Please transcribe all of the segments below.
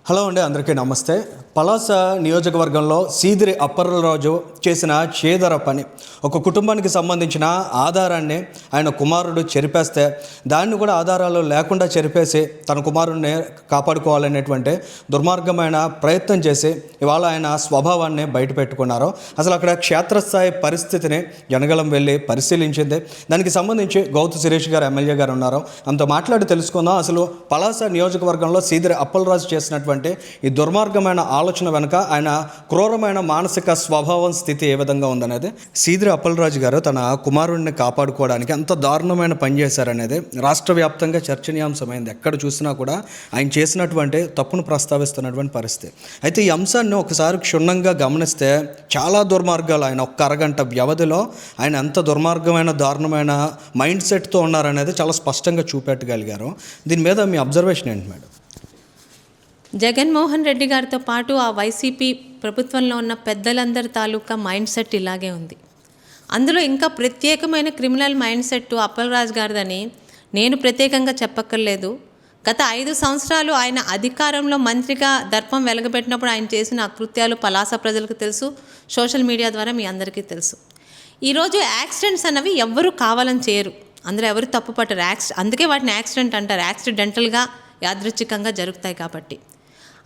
Hello అండి, అందరికీ నమస్తే. పలాస నియోజకవర్గంలో సీదిరి అప్పర్రాజు చేసిన చేదర పని, ఒక కుటుంబానికి సంబంధించిన ఆధారాన్ని ఆయన కుమారుడు చెరిపేస్తే దాన్ని కూడా ఆధారాలు లేకుండా చెరిపేసి తన కుమారుడిని కాపాడుకోవాలనేటువంటి దుర్మార్గమైన ప్రయత్నం చేసి ఇవాళ ఆయన స్వభావాన్ని బయట పెట్టుకున్నారు. అసలు అక్కడ క్షేత్రస్థాయి పరిస్థితిని జనగలం వెళ్ళి పరిశీలించింది. దానికి సంబంధించి గౌతు శిరీష్ గారు ఎమ్మెల్యే గారు ఉన్నారు, అంత మాట్లాడి తెలుసుకుందాం. అసలు పలాస నియోజకవర్గంలో సీదిరి అప్పలరాజు చేసినటువంటి ఈ దుర్మార్గమైన ఆలోచన వెనుక ఆయన క్రూరమైన మానసిక స్వభావం స్థితి ఏ విధంగా ఉందనేది. సీదిరి అప్పలరాజు గారు తన కుమారుడిని కాపాడుకోవడానికి ఎంత దారుణమైన పని చేశారనేది రాష్ట్ర వ్యాప్తంగా చర్చనీయాంశమైంది. ఎక్కడ చూసినా కూడా ఆయన చేసినటువంటి తప్పును ప్రస్తావిస్తున్నటువంటి పరిస్థితి. అయితే ఈ అంశాన్ని ఒకసారి క్షుణ్ణంగా గమనిస్తే చాలా దుర్మార్గాలు, ఆయన ఒక్క అరగంట వ్యవధిలో ఆయన ఎంత దుర్మార్గమైన దారుణమైన మైండ్ సెట్తో ఉన్నారనేది చాలా స్పష్టంగా చూపెట్టగలిగారు. దీని మీద మీ అబ్జర్వేషన్ ఏంటి మేడం? జగన్మోహన్ రెడ్డి గారితో పాటు ఆ వైసీపీ ప్రభుత్వంలో ఉన్న పెద్దలందరి తాలూకా మైండ్ సెట్ ఇలాగే ఉంది. అందులో ఇంకా ప్రత్యేకమైన క్రిమినల్ మైండ్ సెట్ అప్పలరాజు గారిదని నేను ప్రత్యేకంగా చెప్పక్కర్లేదు. గత 5 సంవత్సరాలు ఆయన అధికారంలో మంత్రిగా దర్పం వెలగబెట్టినప్పుడు ఆయన చేసిన అకృత్యాలు పలాస ప్రజలకు తెలుసు, సోషల్ మీడియా ద్వారా మీ అందరికీ తెలుసు. ఈరోజు యాక్సిడెంట్స్ అన్నవి ఎవ్వరూ కావాలని చేయరు, అందులో ఎవరు తప్పు పట్టరు. అందుకే వాటిని యాక్సిడెంట్ అంటారు, యాక్సిడెంటల్గా యాదృచ్ఛికంగా జరుగుతాయి కాబట్టి.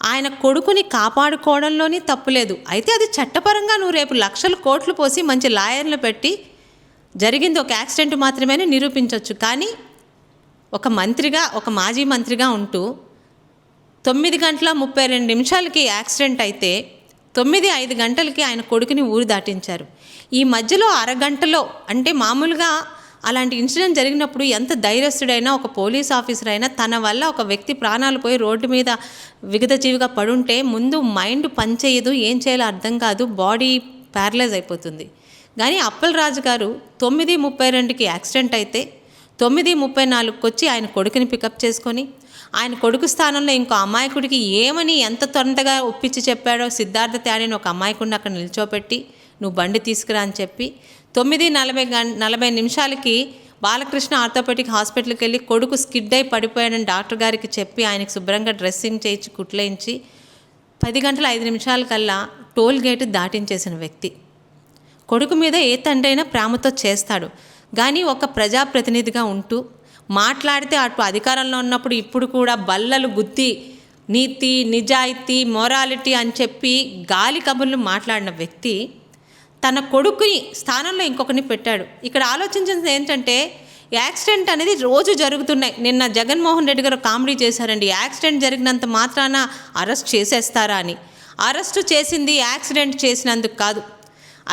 ఆయన కొడుకుని కాపాడుకోవడంలోని తప్పులేదు. అయితే అది చట్టపరంగా నువ్వు రేపు లక్షల కోట్లు పోసి మంచి లాయర్లు పెట్టి జరిగింది ఒక యాక్సిడెంట్ మాత్రమే నిరూపించవచ్చు. కానీ ఒక మంత్రిగా, ఒక మాజీ మంత్రిగా ఉంటూ 9:32 యాక్సిడెంట్ అయితే 9:05 గంటలకి ఆయన కొడుకుని ఊరు దాటించారు. ఈ మధ్యలో అరగంటలో, అంటే మామూలుగా అలాంటి ఇన్సిడెంట్ జరిగినప్పుడు ఎంత ధైర్యస్తుడైనా, ఒక పోలీస్ ఆఫీసర్ అయినా తన వల్ల ఒక వ్యక్తి ప్రాణాలు పోయి రోడ్డు మీద విగతజీవిగా పడుంటే ముందు మైండ్ పనిచేయదు, ఏం చేయాలో అర్థం కాదు, బాడీ ప్యారలైజ్ అయిపోతుంది. కానీ అప్పలరాజు గారు 9:32 యాక్సిడెంట్ అయితే 9:34 వచ్చి ఆయన కొడుకుని పికప్ చేసుకొని ఆయన కొడుకు స్థానంలో ఇంకో అమాయకుడికి ఏమని ఎంత తొందరగా ఒప్పించి చెప్పాడో, సిద్ధార్థ త్యాడిని ఒక అమాయకుడిని అక్కడ నిల్చోపెట్టి నువ్వు బండి తీసుకురా అని చెప్పి 9:40 బాలకృష్ణ ఆర్థోపెడిక్ హాస్పిటల్కి వెళ్ళి కొడుకు స్కిడ్ అయి పడిపోయాడని డాక్టర్ గారికి చెప్పి ఆయనకు శుభ్రంగా డ్రెస్సింగ్ చేయించి కుట్లేయించి 10:05 కల్లా టోల్ గేట్ దాటించేసిన వ్యక్తి. కొడుకు మీద ఏ తండ్రి అయినా ప్రేమతో చేస్తాడు, కానీ ఒక ప్రజాప్రతినిధిగా ఉంటూ మాట్లాడితే అటు అధికారంలో ఉన్నప్పుడు ఇప్పుడు కూడా బల్లలు గుద్ది నీతి, నిజాయితీ, మొరాలిటీ అని చెప్పి గాలి కబుర్లు మాట్లాడిన వ్యక్తి తన కొడుకుని స్థానంలో ఇంకొకరిని పెట్టాడు. ఇక్కడ ఆలోచించింది ఏంటంటే, యాక్సిడెంట్ అనేది రోజు జరుగుతున్నాయి. నిన్న జగన్మోహన్ రెడ్డి గారు కామెడీ చేశారండి, యాక్సిడెంట్ జరిగినంత మాత్రాన అరెస్ట్ చేసేస్తారా అని. అరెస్టు చేసింది యాక్సిడెంట్ చేసినందుకు కాదు,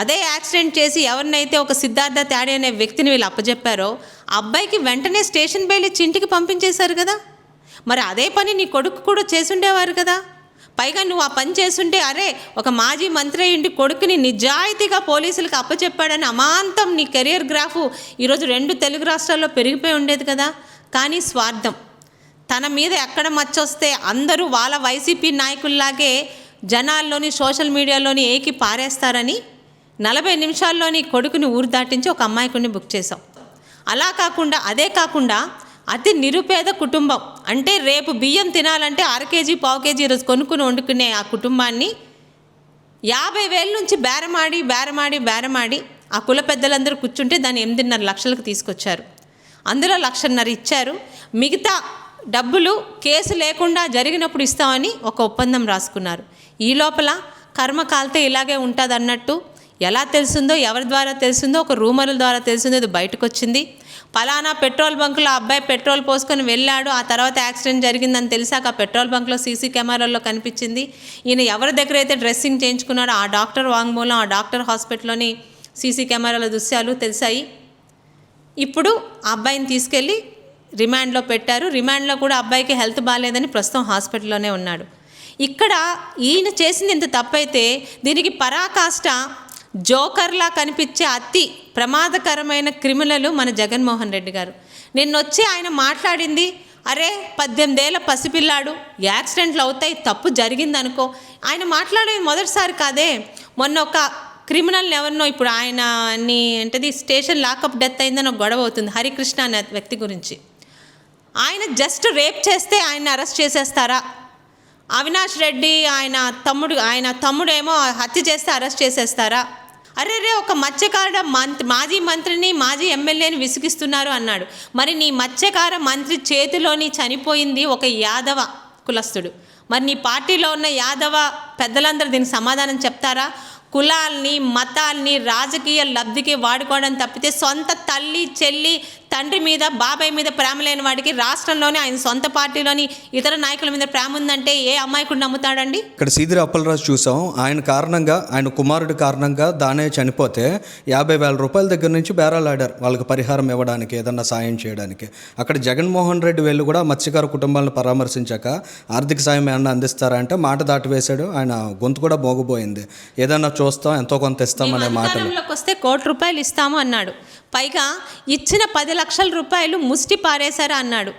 అదే యాక్సిడెంట్ చేసి ఎవరినైతే ఒక సిద్ధార్థ త్యాడి అనే వ్యక్తిని వీళ్ళు అప్పచెప్పారో ఆ అబ్బాయికి వెంటనే స్టేషన్ బెయిల్ ఇచ్చి ఇంటికి పంపించేశారు కదా. మరి అదే పని నీ కొడుకు కూడా చేసుండేవారు కదా. పైగా నువ్వు ఆ పని చేస్తుంటే, అరే ఒక మాజీ మంత్రి ఇంటి కొడుకుని నిజాయితీగా పోలీసులకు అప్పచెప్పాడని అమాంతం నీ కెరియర్ గ్రాఫ్ ఈరోజు 2 తెలుగు రాష్ట్రాల్లో పెరిగిపోయి ఉండేది కదా. కానీ స్వార్థం, తన మీద ఎక్కడ మచ్చొస్తే అందరూ వాళ్ళ వైసీపీ నాయకుల్లాగే జనాల్లోని సోషల్ మీడియాలోని ఏకి పారేస్తారని 40 నిమిషాల్లోని కొడుకుని ఊరు దాటించి ఒక అమ్మాయికుడిని బుక్ చేశాం. అదే కాకుండా అతి నిరుపేద కుటుంబం, అంటే రేపు బియ్యం తినాలంటే 1/2 కేజీ 1/4 కేజీ ఈరోజు కొనుక్కుని వండుకునే ఆ కుటుంబాన్ని 50,000 నుంచి బేరమాడి ఆ కుల పెద్దలందరూ కూర్చుంటే దాన్ని 8.5 లక్షలకు తీసుకొచ్చారు. అందులో 1,50,000 ఇచ్చారు, మిగతా డబ్బులు కేసు లేకుండా జరిగినప్పుడు ఇస్తామని ఒక ఒప్పందం రాసుకున్నారు. ఈ లోపల కర్మ కాలితే ఇలాగే ఉంటుంది అన్నట్టు ఎలా తెలిసిందో, ఎవరి ద్వారా తెలిసిందో, ఒక రూమర్ల ద్వారా తెలిసిందో ఇది బయటకు వచ్చింది. పలానా పెట్రోల్ బంకులో అబ్బాయి పెట్రోల్ పోసుకొని వెళ్ళాడు, ఆ తర్వాత యాక్సిడెంట్ జరిగిందని తెలిసాక ఆ పెట్రోల్ బంక్లో సీసీ కెమెరాల్లో కనిపించింది. ఈయన ఎవరి దగ్గర అయితే డ్రెస్సింగ్ చేయించుకున్నాడో ఆ డాక్టర్ వాంగ్మూలం, ఆ డాక్టర్ హాస్పిటల్లోని సీసీ కెమెరాల దృశ్యాలు తెలిసాయి. ఇప్పుడు ఆ అబ్బాయిని తీసుకెళ్ళి రిమాండ్లో పెట్టారు. రిమాండ్లో కూడా అబ్బాయికి హెల్త్ బాగాలేదని ప్రస్తుతం హాస్పిటల్లోనే ఉన్నాడు. ఇక్కడ ఈయన చేసింది ఇంత తప్పైతే దీనికి పరాకాష్ట జోకర్లా కనిపించే అతి ప్రమాదకరమైన క్రిమినల్ మన జగన్మోహన్ రెడ్డి గారు. నిన్నొచ్చి ఆయన మాట్లాడింది, అరే 18 ఏళ్ల పసిపిల్లాడు, యాక్సిడెంట్లు అవుతాయి, తప్పు జరిగిందనుకో. ఆయన మాట్లాడేది మొదటిసారి కాదే. మొన్న ఒక క్రిమినల్ని ఎవరినో, ఇప్పుడు ఆయనని ఏంటది స్టేషన్ లాకప్ డెత్ అయిందని ఒక గొడవ అవుతుంది హరికృష్ణ అనే వ్యక్తి గురించి. ఆయన జస్ట్ రేప్ చేస్తే ఆయన అరెస్ట్ చేసేస్తారా? అవినాష్ రెడ్డి ఆయన తమ్ముడేమో హత్య చేస్తే అరెస్ట్ చేసేస్తారా? అరే ఒక మత్స్యకార మాజీ మంత్రిని మాజీ ఎమ్మెల్యేని విసిగిస్తున్నారు అన్నాడు. మరి నీ మత్స్యకార మంత్రి చేతిలోని చనిపోయింది ఒక యాదవ కులస్తుడు. మరి నీ పార్టీలో ఉన్న యాదవ పెద్దలందరూ దీనికి సమాధానం చెప్తారా? కులాల్ని మతాల్ని రాజకీయ లబ్ధికి వాడుకోవడం తప్పితే సొంత తల్లి చెల్లి తండ్రి మీద బాబాయ్ మీద ప్రేమ లేని వాడికి రాష్ట్రంలోనే ఆయన సొంత పార్టీలోని ఇతర నాయకుల మీద ప్రేమ ఉందంటే ఏ అమాయకుడు నమ్ముతాడండి? ఇక్కడ సీదిరి అప్పలరాజు చూసాం, ఆయన కుమారుడి కారణంగా దానే చనిపోతే 50,000 రూపాయల దగ్గర నుంచి బేరాలాడారు వాళ్ళకి పరిహారం ఇవ్వడానికి, ఏదన్నా సాయం చేయడానికి. అక్కడ జగన్మోహన్ రెడ్డి వెళ్ళి కూడా మత్స్యకార కుటుంబాలను పరామర్శించాక ఆర్థిక సాయం ఏమన్నా అందిస్తారా అంటే మాట దాటివేశాడు. ఆయన గొంతు కూడా మోగిపోయింది. ఏదన్నా చూస్తాం, ఎంతో కొంత ఇస్తామనే మాటలు. వస్తే ₹1,00,00,000 ఇస్తాము అన్నాడు. పైగా ఇచ్చిన 10 లక్షల రూపాయలు ముష్టి పారేశారా అన్నాడు.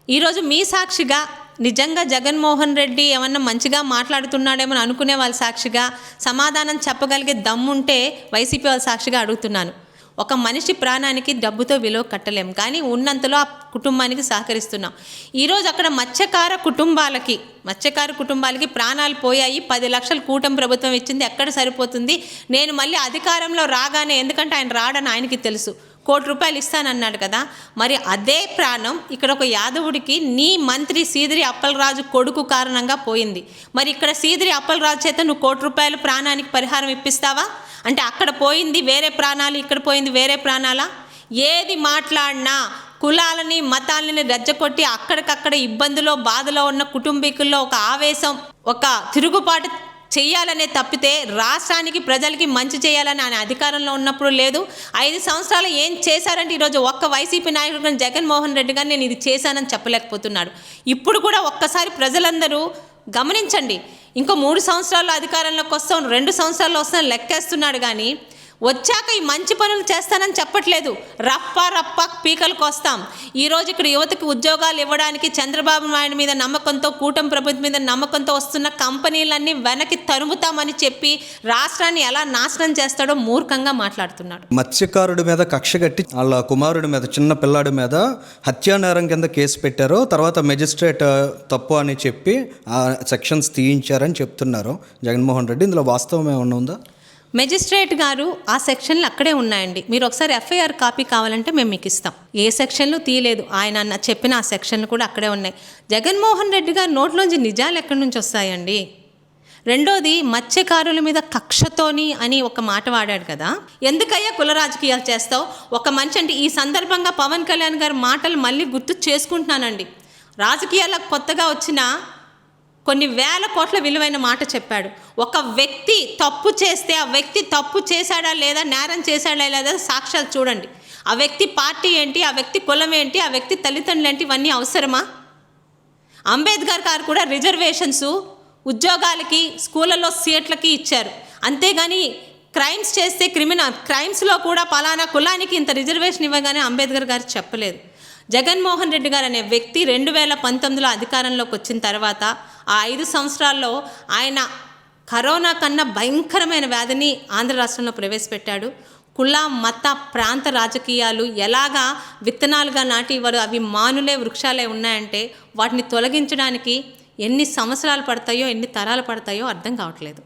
ఈరోజు మీ సాక్షిగా నిజంగా జగన్మోహన్ రెడ్డి ఏమన్నా మంచిగా మాట్లాడుతున్నాడేమో అనుకునే వాళ్ళ సాక్షిగా సమాధానం చెప్పగలిగే దమ్ముంటే వైసీపీ వాళ్ళ సాక్షిగా అడుగుతున్నాను. ఒక మనిషి ప్రాణానికి డబ్బుతో విలువ కట్టలేం, కానీ ఉన్నంతలో ఆ కుటుంబానికి సహకరిస్తున్నాం. ఈరోజు అక్కడ మత్స్యకార కుటుంబాలకి ప్రాణాలు పోయాయి. 10 లక్షలు కూటమి ప్రభుత్వం ఇచ్చింది, ఎక్కడ సరిపోతుంది? నేను మళ్ళీ అధికారంలో రాగానే, ఎందుకంటే ఆయన రాడని ఆయనకి తెలుసు, ₹1,00,00,000 ఇస్తానన్నాడు కదా. మరి అదే ప్రాణం ఇక్కడ ఒక యాదవుడికి నీ మంత్రి సీదిరి అప్పలరాజు కొడుకు కారణంగా పోయింది. మరి ఇక్కడ సీదిరి అప్పలరాజు చేత నువ్వు ₹1,00,00,000 ప్రాణానికి పరిహారం ఇప్పిస్తావా? అంటే అక్కడ పోయింది వేరే ప్రాణాలు, ఇక్కడ పోయింది వేరే ప్రాణాలా? ఏది మాట్లాడినా కులాలని మతాలని రెచ్చగొట్టి అక్కడికక్కడ ఇబ్బందులో బాధలో ఉన్న కుటుంబీకుల్లో ఒక ఆవేశం, ఒక తిరుగుబాటు చెయ్యాలనే తప్పితే రాష్ట్రానికి ప్రజలకి మంచి చేయాలని ఆయన అధికారంలో ఉన్నప్పుడు లేదు. 5 సంవత్సరాలు ఏం చేశారంటే ఈరోజు ఒక్క వైసీపీ నాయకుడు జగన్మోహన్ రెడ్డి గారు నేను ఇది చేశానని చెప్పలేకపోతున్నాడు. ఇప్పుడు కూడా ఒక్కసారి ప్రజలందరూ గమనించండి. ఇంకో 3 సంవత్సరాల్లో అధికారంలోకి వస్తాం, 2 సంవత్సరాల్లో వస్తాం లెక్కేస్తున్నాడు. కానీ వచ్చాక ఈ మంచి పనులు చేస్తానని చెప్పట్లేదు. రప్ప పీకలకు వస్తాం. ఈరోజు ఇక్కడ యువతకి ఉద్యోగాలు ఇవ్వడానికి చంద్రబాబు నాయుడు మీద నమ్మకంతో, కూటమి ప్రభుత్వం మీద నమ్మకంతో వస్తున్న కంపెనీలన్నీ వెనక్కి తరుముతామని చెప్పి రాష్ట్రాన్ని ఎలా నాశనం చేస్తాడో మూర్ఖంగా మాట్లాడుతున్నాడు. మత్స్యకారుడి మీద కక్ష కట్టి వాళ్ళ కుమారుడి మీద, చిన్న పిల్లాడి మీద హత్యానేరం కింద కేసు పెట్టారు. తర్వాత మెజిస్ట్రేట్ తప్పు అని చెప్పి ఆ సెక్షన్స్ తీయించారని చెప్తున్నారు జగన్మోహన్ రెడ్డి. ఇందులో వాస్తవం ఏమన్నా ఉందా? మెజిస్ట్రేట్ గారు ఆ సెక్షన్లు అక్కడే ఉన్నాయండి. మీరు ఒకసారి ఎఫ్ఐఆర్ కాపీ కావాలంటే మేము మీకు ఇస్తాం. ఏ సెక్షన్లు తీయలేదు. ఆయన చెప్పిన ఆ సెక్షన్లు కూడా అక్కడే ఉన్నాయి. జగన్మోహన్ రెడ్డి గారు నోట్లోంచి నిజాలు ఎక్కడి నుంచి వస్తాయండి? రెండోది, మత్స్యకారుల మీద కక్షతోని అని ఒక మాట వాడాడు కదా. ఎందుకయ్యా కుల రాజకీయాలు చేస్తావు? ఒక మనిషి అంటే ఈ సందర్భంగా పవన్ కళ్యాణ్ గారి మాటలు మళ్ళీ గుర్తు చేసుకుంటున్నానండి. రాజకీయాలకు కొత్తగా వచ్చిన కొన్ని వేల కోట్ల విలువైన మాట చెప్పాడు. ఒక వ్యక్తి తప్పు చేస్తే ఆ వ్యక్తి తప్పు చేశాడా లేదా, నేరం చేశాడా లేదా సాక్ష్యాలు చూడండి. ఆ వ్యక్తి పార్టీ ఏంటి, ఆ వ్యక్తి కులం ఏంటి, ఆ వ్యక్తి తల్లిదండ్రులు ఏంటి, ఇవన్నీ అవసరమా? అంబేద్కర్ గారు కూడా రిజర్వేషన్స్ ఉద్యోగాలకి, స్కూళ్ళలో సీట్లకి ఇచ్చారు. అంతేగాని క్రైమ్స్ చేస్తే క్రైమ్స్లో కూడా పలానా కులానికి ఇంత రిజర్వేషన్ ఇవ్వగానే అంబేద్కర్ గారు చెప్పలేదు. జగన్మోహన్ రెడ్డి గారు అనే వ్యక్తి 2019లో అధికారంలోకి వచ్చిన తర్వాత ఆ 5 సంవత్సరాల్లో ఆయన కరోనా కన్నా భయంకరమైన వ్యాధిని ఆంధ్ర రాష్ట్రంలో ప్రవేశపెట్టాడు. కుల మత ప్రాంత రాజకీయాలు ఎలాగా విత్తనాలుగా నాటి వారు అవి మానులే వృక్షాలే ఉన్నాయంటే వాటిని తొలగించడానికి ఎన్ని సంవత్సరాలు పడతాయో, ఎన్ని తరాలు పడతాయో అర్థం కావట్లేదు.